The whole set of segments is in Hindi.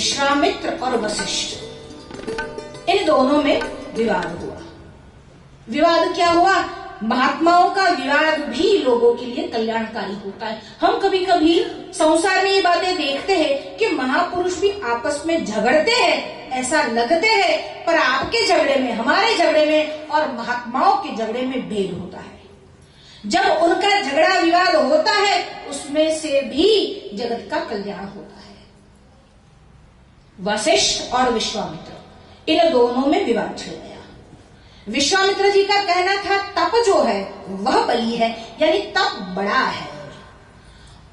विश्वामित्र और वशिष्ठ, इन दोनों में विवाद हुआ। विवाद क्या हुआ? महात्माओं का विवाद भी लोगों के लिए कल्याणकारी होता है। हम कभी कभी संसार में ये बातें देखते हैं कि महापुरुष भी आपस में झगड़ते हैं, ऐसा लगते हैं, पर आपके झगड़े में, हमारे झगड़े में और महात्माओं के झगड़े में भेद होता है। जब उनका झगड़ा विवाद होता है, उसमें से भी जगत का कल्याण होता है। वशिष्ठ और विश्वामित्र, इन दोनों में विवाद छिड़ गया। विश्वामित्र जी का कहना था तप जो है वह बली है, यानी तप बड़ा है,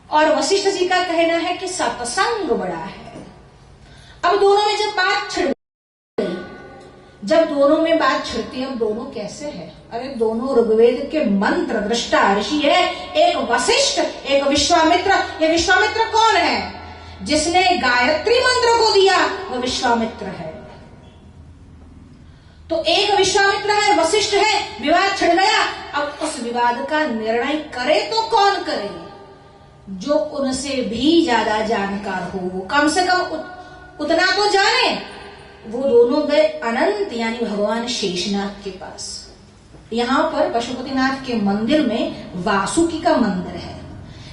और वशिष्ठ जी का कहना है कि सत्संग बड़ा है। अब दोनों में जब बात छिड़ गई, जब दोनों में बात छिड़ती, अब दोनों कैसे है? अरे दोनों ऋग्वेद के मंत्र दृष्टा ऋषि है, एक वशिष्ठ एक विश्वामित्र। ये विश्वामित्र कौन है? जिसने गायत्री मंत्र को दिया वो विश्वामित्र है। तो एक विश्वामित्र है, वशिष्ठ है, विवाद छिड़ गया। अब उस विवाद का निर्णय करे तो कौन करे? जो उनसे भी ज्यादा जानकार हो, कम से कम उतना तो जाने। वो दोनों गए अनंत यानी भगवान शेषनाग के पास। यहाँ पर पशुपतिनाथ के मंदिर में वासुकी का मंदिर है।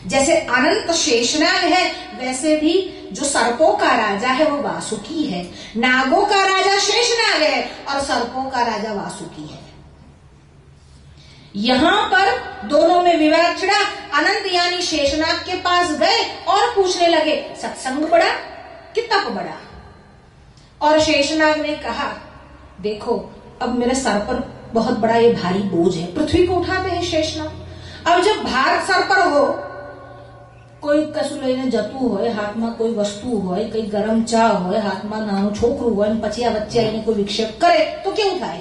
जैसे अनंत शेषनाग है, वैसे भी जो सर्पों का राजा है वो वासुकी है। नागों का राजा शेषनाग है और सर्पों का राजा वासुकी है। यहां पर दोनों में विवाद छिड़ा। अनंत यानी शेषनाग के पास गए और पूछने लगे, सत्संग बड़ा कि तप बड़ा? और शेषनाग ने कहा, देखो अब मेरे सर पर बहुत बड़ा ये भारी बोझ है, पृथ्वी को उठाते हैं शेषनाग। अब जब भार सर पर हो, कोई कशु लઈને જતું હોય, હાથમાં કોઈ વસ્તુ હોય, કઈ ગરમ ચા હોય, હાથમાં નાનું છોકરું હોય, પછી આ વચ્ચે આવીને કોઈ વિક્ષેપ કરે તો કેવું થાય?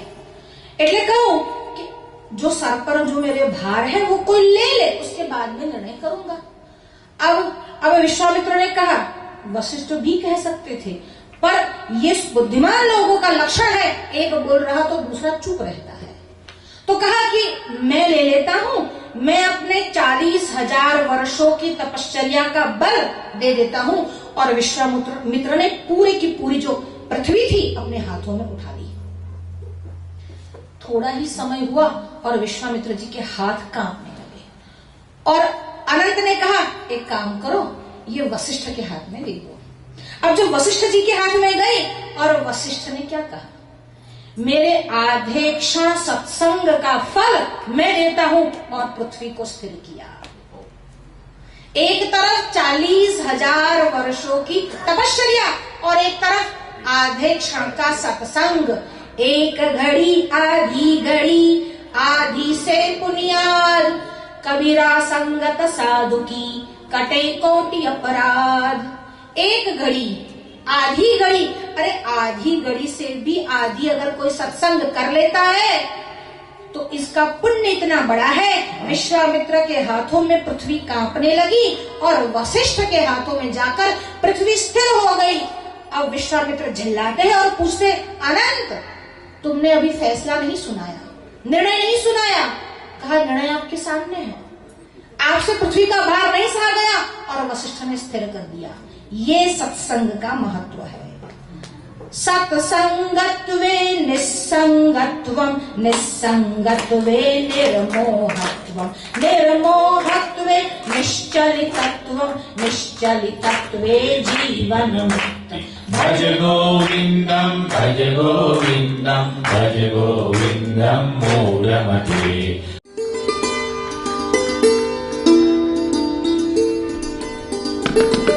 એટલે કહું કે जो सर पर जो मेरे भार है वो कोई ले ले, उसके बाद में निर्णय करूंगा। अब विश्वामित्र ने कहा, वशिष्ठ भी कह सकते थे, पर ये बुद्धिमान लोगों का लक्षण है, एक बोल रहा तो दूसरा चुप रहता है। तो कहा कि मैं ले लेता हूं, मैं अपने 40,000 वर्षों की तपश्चर्या का बल दे देता हूं। और विश्वामित्र ने पूरी की पूरी जो पृथ्वी थी अपने हाथों में उठा ली। थोड़ा ही समय हुआ और विश्वामित्र जी के हाथ कांपने लगे। और अनंत ने कहा, एक काम करो, ये वशिष्ठ के हाथ में दे दो। अब जब वशिष्ठ जी के हाथ में गई, और वशिष्ठ ने क्या कहा, मेरे आधे क्षण सत्संग का फल मैं देता हूं, और पृथ्वी को स्थिर किया। एक तरफ 40,000 वर्षों की तपश्चर्या और एक तरफ आधे क्षण का सत्संग। एक घड़ी आधी घड़ी, आधी से पुनियाद, कबीरा संगत साधु की कटे कोटि अपराध। एक घड़ी आधी घड़ी, अरे आधी घड़ी से भी आधी अगर कोई सत्संग कर लेता है तो इसका पुण्य इतना बड़ा है। विश्वामित्र के हाथों में पृथ्वी कांपने लगी और वशिष्ठ के हाथों में जाकर पृथ्वी स्थिर हो गई। अब विश्वामित्र झल्लाते हैं और पूछते, अनंत तुमने अभी फैसला नहीं सुनाया, निर्णय नहीं सुनाया। कहा, निर्णय आपके सामने है, आपसे पृथ्वी का भार नहीं सहा गया, और वशिष्ठ ने स्थिर कर दिया। ये सत्संग का महत्व है। सत्संगत्वे निस्संगत्वम, निस्संगत्वे निर्मोहत्वम, निर्मोहत्वे निश्चलितत्वम, निश्चलितत्वे जीवन्मुक्तम्। भज गोविन्दं भज गोविन्दं भज गोविन्दं मूढमते। you